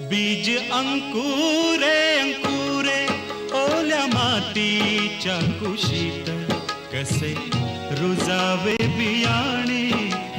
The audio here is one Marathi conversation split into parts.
बीज अंकुरे अंकुरे ओल्या मातीच्या कुशीत, कसे रुजावे बियाणे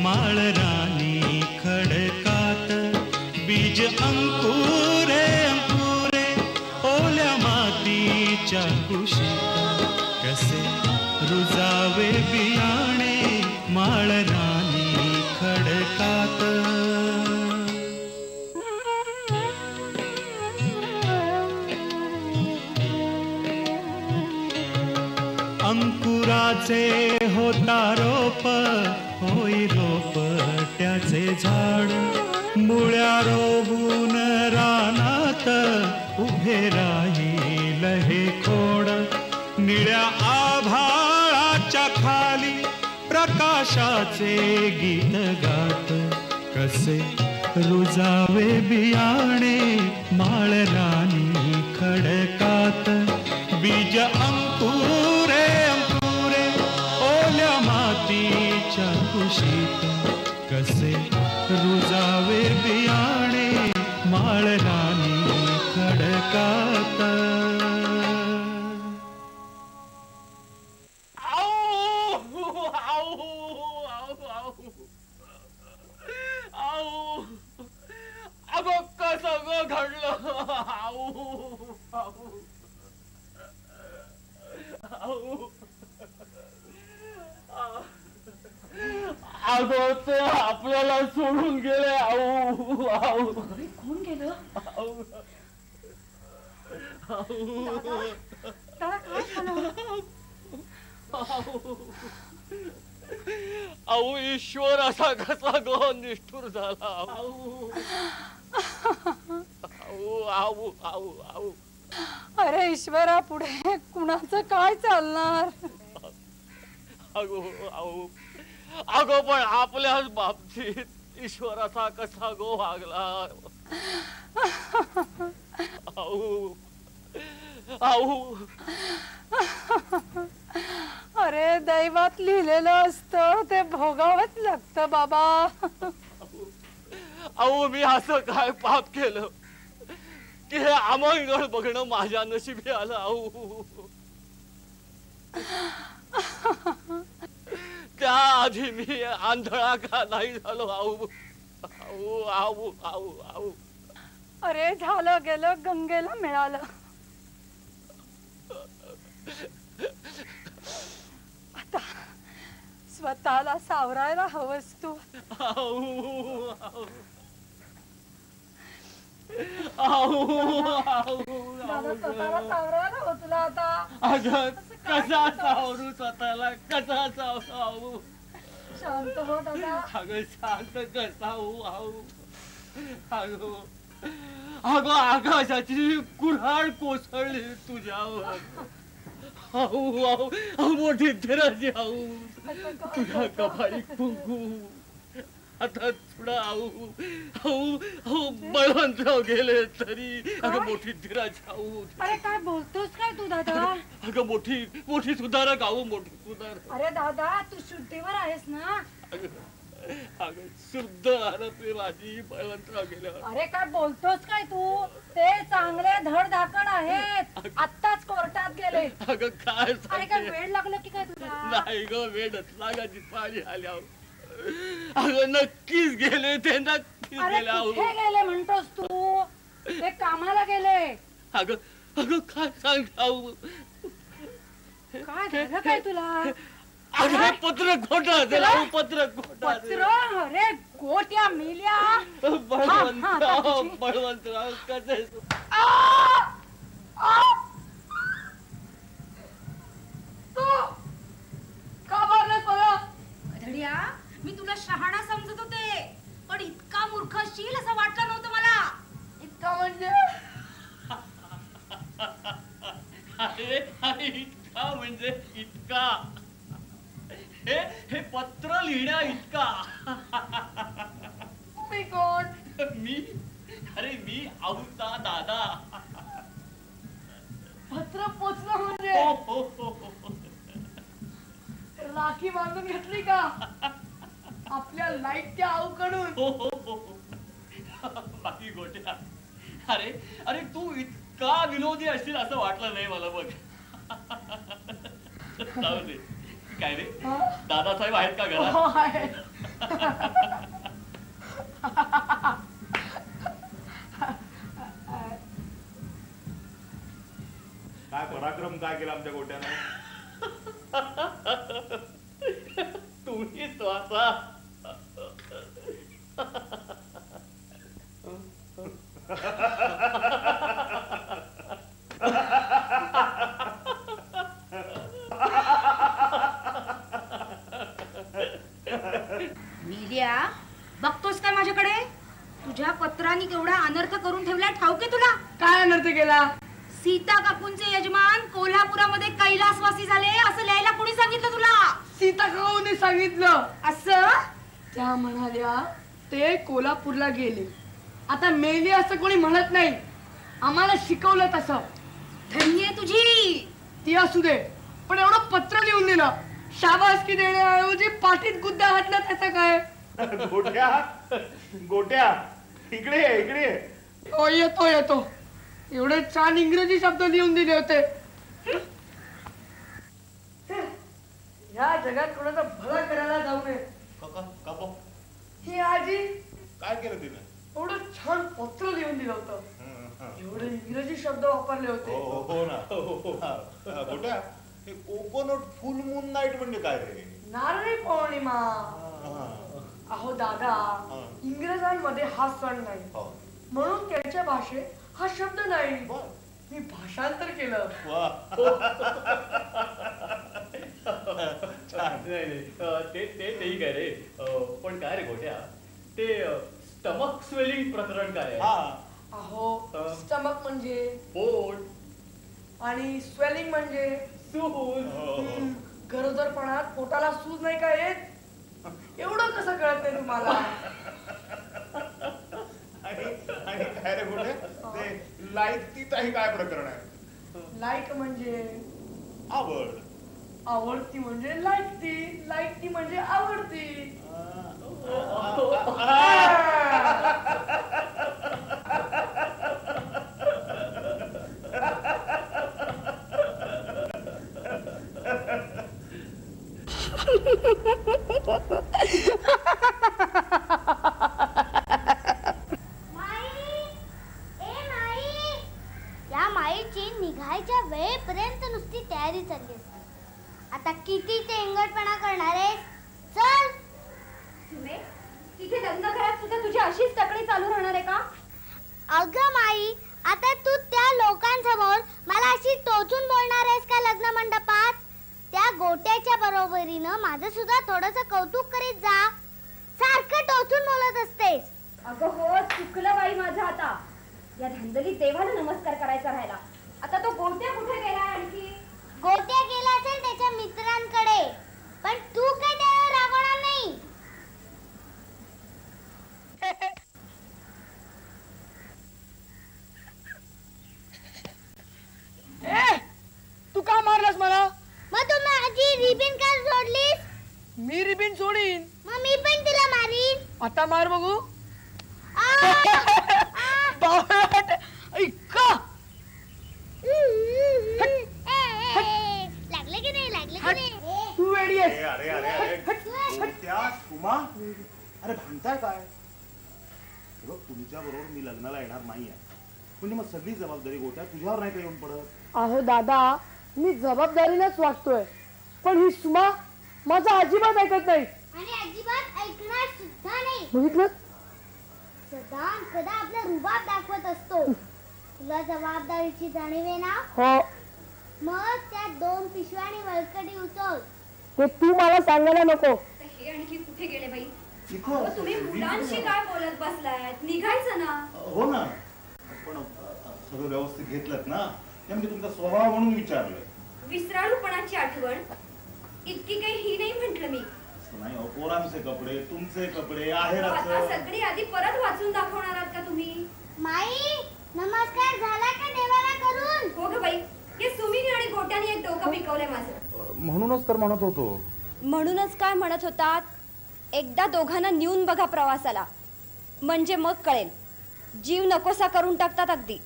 माळरानी खडकात. बीज अंकुरे अंकुरे ओल्या मातीच्या कुशीत, कसे रुजावे बियाणे माळरानी खडकात. अंकुराचे होता रोप, होई रोपट्याचे झाड. मुळ्या रोवून रानात उभे राहील हे खोड. निळ्या आभाळाच्या खाली प्रकाशाचे गीत गात, कसे रुजावे बियाणे माळरानी खडकात. बीज अंकुरे अंकुरे ओल्या मातीच्या कुशीत, कसे रुजावे बियाणे माळरानी खडकात. अगं कसं ग घडलं. अगं ते आपल्याला सोडून गेले. आऊ आऊ. कोण गेलं? आऊ ईश्वर असा कसा ग निष्ठुर झाला. आऊ आऊ आऊ आऊ. अरे ईश्वरा, पुढे कुणाचं काय चालणार? अगो आऊ. अगो पण आपल्याच बाबतीत ईश्वराचा कसा गो वागला. आऊ आऊ. अरे दैवात लिहिलेलं असतं ते भोगावंच लागतं बाबा. अहो मी असं काय पाप केलं की हे अमंगळ बघणं माझ्या नशिबी आलं. आऊ त्याआधी मी आंधळा का नाही झालो. आऊ आऊ आऊ आऊ आऊ. अरे झालं गेलं, गंगेला मिळालं. आता स्वतःला सावरायला हवंस तू. स्वतःला सावरायला हवं तुला आता. अगं कसा सावरू स्वतःला, कसा सावरू. शांत हो दादा. अगं शांत कसा हो. आऊ अगं अगं आकाशाची कुऱ्हाड कोसळली तुझ्यावर. आऊ आऊ. मोठी धीराची आऊ. तुझ्या कपाळी कुंकू आता थोडा. आऊ आऊ आऊ. बळवंतराव गेले तरी अगं मोठी धीराची आऊ. अरे काय बोलतोस काय तू दादा? अगं मोठी मोठी सुधारक आऊ. मोठी सुधारक. अरे दादा, तू शुद्धीवर आहेस ना? अगं शुद्ध आरोपी माझी बळवंतराव गेल्यावर. अरे काय बोलतोस काय तू? ते चांगले धडधाकड आहेत, आत्ताच कोर्टात गेले. अगं काय अरे काय वेळ लागलं की काय तुला? नाही ग, वेळच लागायची पाळी आल्यावर. अगं नक्कीच गेले ते, नक्कीच गेले. कुठे गेले म्हणतोस तू? ते कामाला गेले. अगं अगं काय सांग. काय झालं काय तुला? अगं पत्र खोटा असेल. पत्र खोटा. पत्र? अरे गोट्या मेल्या. बळवंतराव बळवंतराव कसे. तू का मारलंस मला? धडिया, मी तुला शहाणा समजत होते, पण इतका मूर्ख असशील असं वाटलं नव्हतं मला. इतका म्हणजे? अरे इतका म्हणजे इतका. हे पत्र लिहिण्या इतका. मी कोण? मी? अरे मी आऊचा दादा. पत्र पोचलं म्हणजे? हो हो हो. राखी बांधून घेतली का? तुझ्या लाईटच्या आऊकडून. बाकी गोट्या, अरे अरे तू इतका विनोदी असशील असं वाटलं नाही मला बघ. जाऊ दे. काय रे, दादासाहेब आहेत का घरात? हो आहे. काय पराक्रम काय केला आमच्या गोट्यानं. तुम्ही स्वतः मीलिया, बघतोस काय माझ्याकडे? तुझ्या पत्रांनी केवढा अनर्थ करून ठेवला ठाऊके तुला? काय अनर्थ केला? सीता काकूंचे यजमान कोल्हापुरामध्ये कैलासवासी झाले असं लिहायला कोणी सांगितलं तुला? सीता काकूने सांगितलं. असं? त्या म्हणाल्या ते कोल्हापूरला गेले, आता मेले असं कोणी म्हणत नाही. आम्हाला शिकवलं तसं. धन्य तुझी. ती असू दे, पण एवढं पत्र लिहून दिलं. शाबासकी देण्याऐवजी पाठीत गुद्दा घातला त्याचं काय? गोट्या गोट्या इकडे ये, इकडे ये. हो येतो येतो. एवढे छान इंग्रजी शब्द लिहून दिले होते. या जगात कोणाचा भला करायला जाऊ नये. का ही आजी काय केलं तिने? एवढं छान पत्र लिहून दिलं होतं. एवढे इंग्रजी शब्द वापरले होते. हो ना. गोट्या, हे कोकोनट फुल मून नाईट म्हणजे काय रे? नारळी पौर्णिमा. अहो दादा, इंग्रजांमध्ये हा सण नाही, म्हणून त्यांच्या भाषेत हा शब्द नाही. मी भाषांतर केलं. तेही काय रे, पण काय रे गोट्या, ते स्टमक स्वेलिंग प्रकरण काय आहे? अहो, स्टमक म्हणजे पोट आणि स्वेलिंग म्हणजे सूज. गरोदरपणात पोटाला सूज नाही का येत? एवढं कसं कळत नाही तुम्हाला? आणि काय रे गोट्या, ते लाईकतीचाही काय प्रकरण आहे? लाईक म्हणजे आवड, आवडती म्हणजे लाईकती, लाईकती म्हणजे आवडती. या माईची निघायच्या वेळेपर्यंत नुसती तयारी चालली असते. आता किती चेंगटपणा करणार आहे? चल. तिथे लग्न घरात सुद्धा तुझी अशीच तकडी चालू राहणार आहे का? अगं माई, आता तू त्या लोकांसमोर मला अशी टोचून बोलणार आहेस का लग्न मंडपात? त्या गोट्याच्या बरोबरीनं माझं सुद्धा थोडंसं कौतुक करीत जा. सारखं टोचून बोलत असतेस. अगं हो, चुकलं बाई माझं आता. या धांदलीत देवाला नमस्कार करायचा राहिला. आता तो गोट्या कुठे गेला? आणखी गोट्या गेला असेल त्याच्या मित्रांकडे, पण तू काय त्यावर रागवणार नाही. तू का मारलास मला? मग तू माझी रिबीन का सोडलीस? मी रिबीन सोडीन. मग मी पण तिला मारीन. आता मार बघू. लागले की नाही? लागले की नाही? तू वेडी आहेस. अरे अरे अरे गोट्या, सुमा, अरे भांडताय काय? बघ, तुमच्या बरोबर मी लग्नाला येणार नाहीये, म्हणजे मग सगळी जबाबदारी गोट्या तुझ्यावर नाही का येऊन पडत? अहो दादा, मी जबाबदारीनेच वागतोय, पण ही सुमा माझा अजिबात ऐकत नाही. आणि अजिबात ऐकणार सुद्धा नाही. बघितलं, सदा कदा आपला रुबाब दाखवत असतो. तुला जबाबदारीची जाणीव आहे ना? हो. मग त्या 2 पिशव्या आणि वळकटी उचल. ते तू मला सांगायला नको. हे आणखी कुठे गेले बाई? इथं तुम्ही मुलांशी काय बोलत बसलायत? निघायचं ना. हो ना, पण सगळं व्यवस्थित घेतलं ना, त्यामुळे तुमचा स्वभाव म्हणून विचारलं. विसराळूपणाची आठवण इतकी काही ही नाही म्हटलं मी. नाही, पोरांचे कपडे, तुमचे कपडे, आता आहेराचं. सगळी आधी परत वाचून दाखवणार आहात का तुम्ही? माई, नमस्कार झाला का देवाला करून? हो ग बाई, हे सुमीने आणि गोट्याने एक डोकं पिकवलंय माझं. म्हणूनच तर म्हणत होतो. म्हणूनच काय म्हणत होतात? एकदा दोघांना नेऊन बघा प्रवासाला, म्हणजे मग कळेल. जीव नकोसा करून टाकतात अगदी.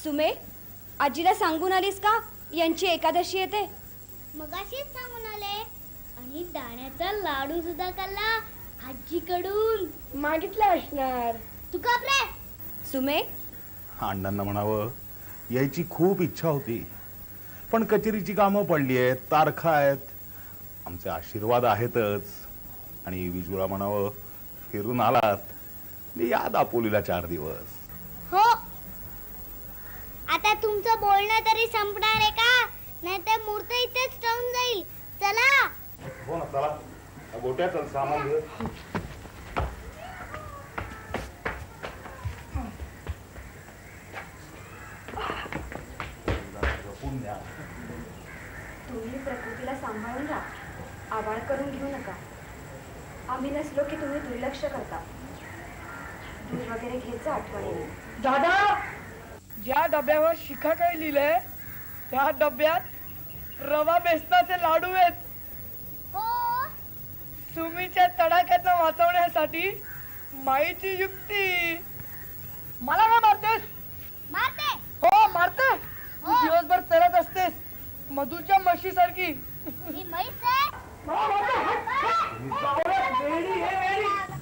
सुमे, आजीला सांगून आलीस का यांची एकादशी येते? मगाशीच सांगून आले. आणि दाण्याचा लाडू सुद्धा खाल्ला आजीकडून. मागितलं असणार. तू का रे? सुमे, अण्णांना म्हणावं यायची खूप इच्छा होती, पण कचेरीची कामं पडली आहेत, तारखा आहेत. आमचे आशीर्वाद आहेतच. आणि विजूला म्हणावं फिरून आलात या दापोलीला 4 दिवस. हो, आता तुमचं बोलणं तरी संपणार आहे का? नाहीतर मूर्त इथेच ठेवून जाईल. चला. हो ना, चला. गोट्या चल, सामान घे. तुम्ही प्रकृतीला सांभाळून राहा, आवाळ करून घेऊ नका. आम्ही नसलो की तुम्ही दुर्लक्ष करता. दूध वगैरे घेत जा आठवणीने. दादा, ज्या डब्यावर शिखाकाळी लिहिलंय त्या डब्यात रवा बेसनाचे लाडू आहेत. हो, सुमीच्या तडाख्यातनं वाचवण्यासाठी माईची युक्ती. मला काय मारतेस? मारते. हो, मारते. तू दिवसभर चलत असतेस मधूच्या म्हशी सारखी. ही म्हैस आहे.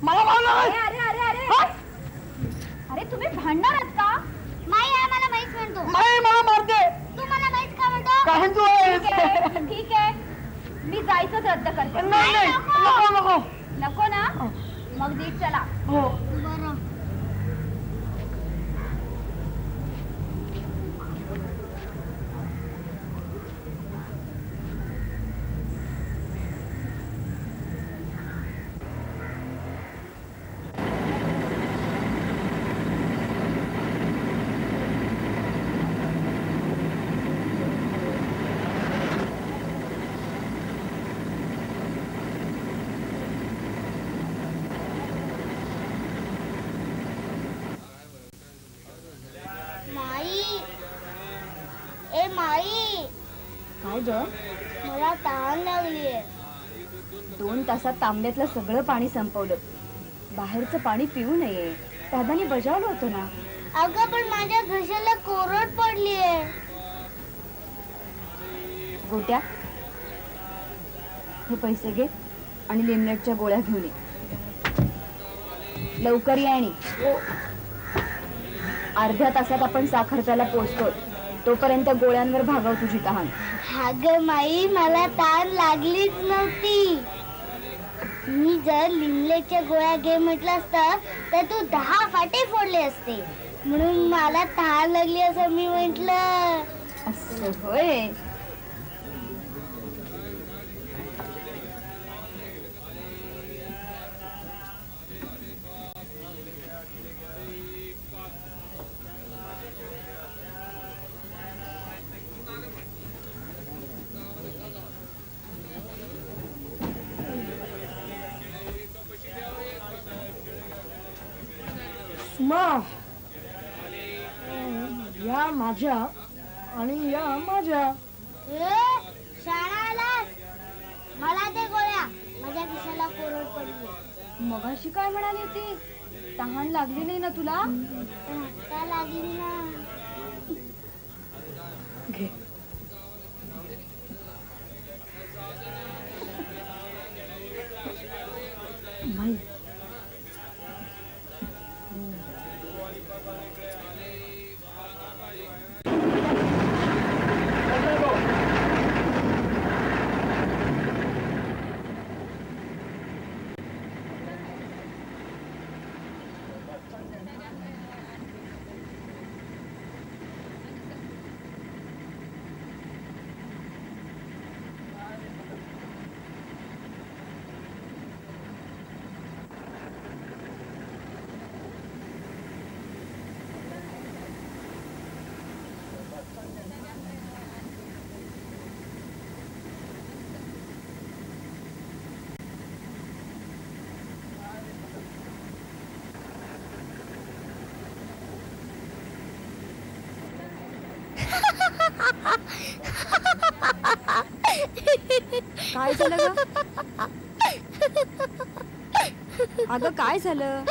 मला मारलं. अरे अरे अरे अरे तुम्ही भांडणार आहात का? माई आम्हाला म्हैस म्हणतो. माई मला मारते. तू मला म्हैस का म्हणतो? काय तू आहेस? ठीक आहे, मी जायचंच रद्द करते. नाही नाही, नको नको. नको ना? मग दीट चला. हो. बरं. माई, काय ग? मला तहान लागलीये. 2 तासात तांब्यातलं सगळं पाणी संपवलं. बाहेरचं पाणी पिऊ नये, दादानी बजावलं होतं ना. अगं पण माझ्या घशाला कोरड पडलीये. गोट्या, हे पैसे घे आणि लिमलेटच्या गोळ्या घेऊन ये. लवकर ये. आणि अर्ध्या तासात आपण साखरप्याला पोहोचतो. तोपर्यंत गोळ्यांवर भागव तुझी तहान. अगं माई, मला तहान लागलीच नव्हती. मी जर लिमलेटच्या गोळ्या घे म्हटलं असतं तर तू 10 फाटे फोडले असते. म्हणून मला तहान लागली असं मी म्हटलं. असं होय? या माझ्या आणि या माझ्या. शाळा आलास. मला ते गोळ्या, माझ्या खिशाला कोरड पडली. मगाशी काय म्हणाली ती? तहान लागली नाही ना तुला? आता लागली ना. घे. माई, काय झालं ग? अगं काय झालं?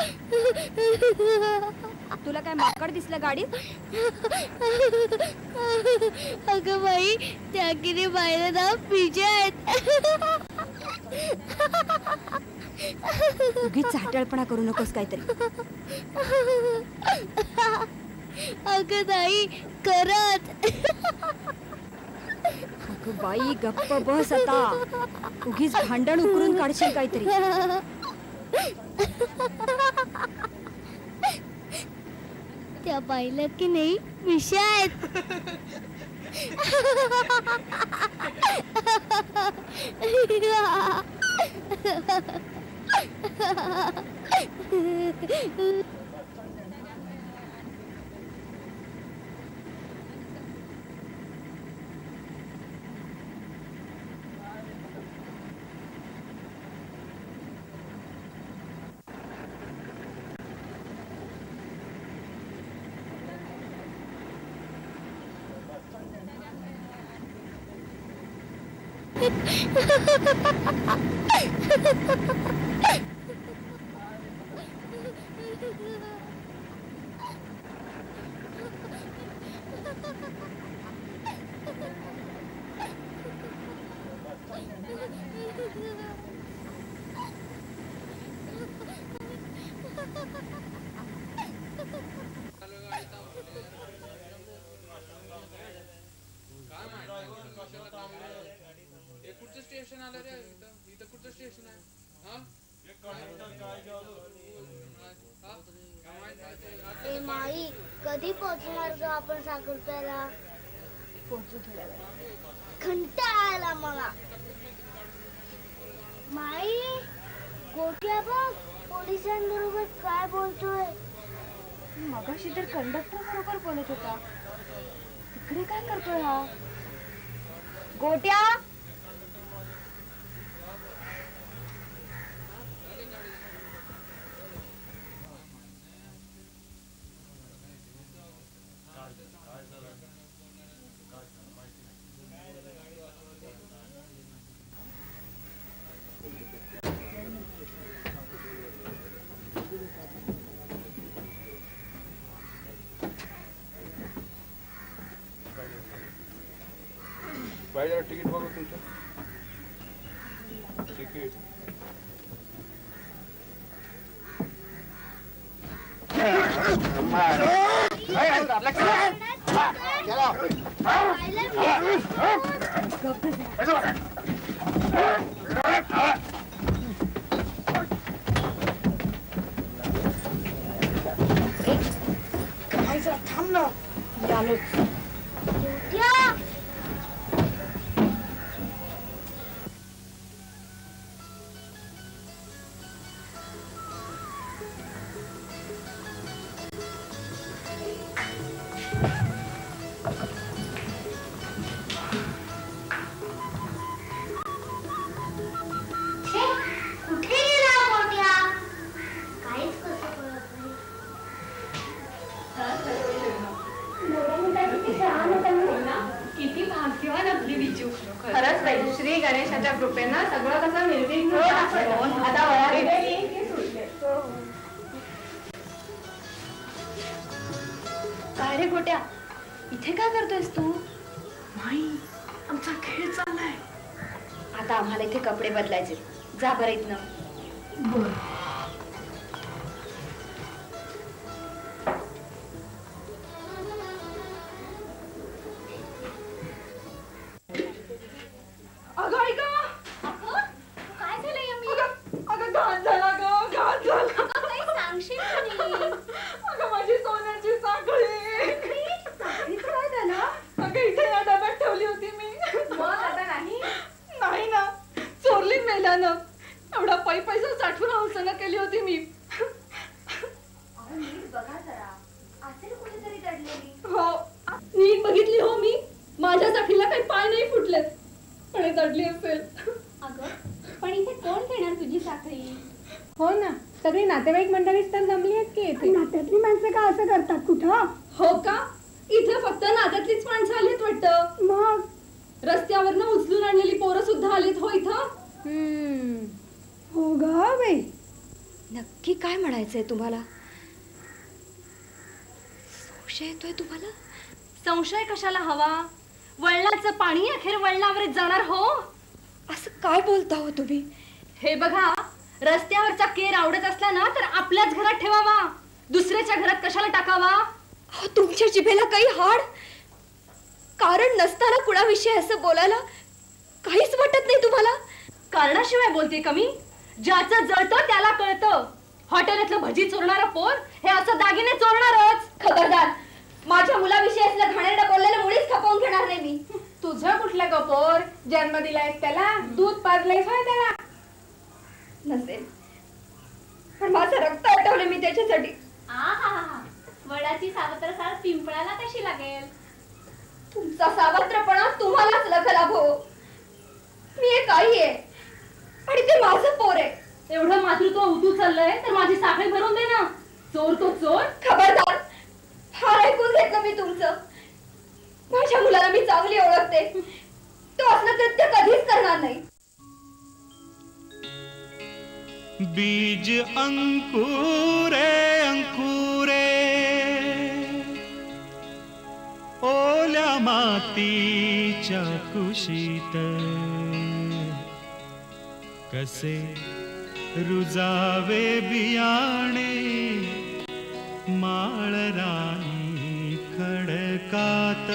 तुला काय माकड दिसलं गाडीत? अगं बाई त्या किती बाहेर ना पिजे आहेत. उगीच चाटळपणा करू नकोस काहीतरी. अगं नाही करत. अगं बाई गप्प बस आता. उगीच भांडण उकरून काढशील काहीतरी. त्या बाईला की नाही विषय आहेत. माई कधी पोहोचणार ग आपण साखरप्याला? पोहोचू थोड्या वेळा. कंटाळा आला मला. माई गोट्या बघ पोलिसांबरोबर काय बोलतोय. मगाशी तर कंडक्टर बरोबर बोलत होता. तिकडे काय करतोय हा? गोट्या बाई जरा तिकीट बघू तुमचं. तिकीट थांब ना. किती भाग्यवान आपली विजू. खरंच बाई श्री गणेशाच्या कृपेनं सगळं कसं निर्विघ्न आता काय रे गोट्या इथे काय करतोयस तू? माई आमचा खेळ चाललाय. आता आम्हाला इथे कपडे बदलायचे. जा बरं इथनं. बर. एवढा पैसा साठवून हौसना केली होती मी. हो नीट बघितली हो मी. माझ्या साखळीला काही पाय नाही फुटलेत पण हे दडली असेल. अगं पण इथे कोण घेणार तुझी साखळी? हो ना सगळी नातेवाईक मंडळीच तर जमली आहेत की इथे. नात्यातली माणसं का असं करतात कुठं? हो का इथे फक्त नात्यातलीच माणसं आलीत वाटतं. मग रस्त्यावरनं उचलून आणलेली पोरं सुद्धा आलीत हो इथं. हम्म. हो ग बाई नक्की काय म्हणायचंय तुम्हाला? संशय येतोय तुम्हाला? संशय कशाला हवा? वळणाचं पाणी अखेर वळणावरच जाणार हो. असं काय बोलता हो तुम्ही? हे बघा, रस्त्यावरचा केर आवडत असला ना तर आपल्याच घरात ठेवावा, दुसऱ्याच्या घरात कशाला टाकावा? तुमच्या जिभेला काही हाड? कारण नसताना कुणाविषयी असं बोलायला काहीच वाटत नाही तुम्हाला? कारणाशिवाय बोलते कमी? ज्याचं जळतं त्याला कळतं. हॉटेलातलं भजी चोरणारा पोर हे असं दागिने चोरणारच. खबरदार, माझ्या मुलाविषयी असलं घाणेरडं बोललेलं मुळीच खपवून घेणार नाही मी. तुझं कुठलं गपोर? जन्म दिलायस त्याला, दूध पाजलंयस होय त्याला? नसेल, पण माझं रक्त आटवलं मी त्याच्यासाठी. वडाची सावत्र साल पिंपळाला कशी लागेल? तुमचा सावत्रपणा तुम्हालाच लखला भो. मी एक आई आहे आणि ते माझं पोर आहे. एवढं मातृत्व उतू चाललंय तर माझी साखळी भरून दे ना. चोर तो चोर. खबरदार, फार ऐकून घेतलं मी तुमचं. माझ्या मुलाला मी चांगली ओळखते. तो असलं कृत्य कधीच करणार नाही. बीज अंकुरे अंकुरे ओल्या मातीच्या कुशीत कसे रुजावे बियाणे माळरानी खडकात.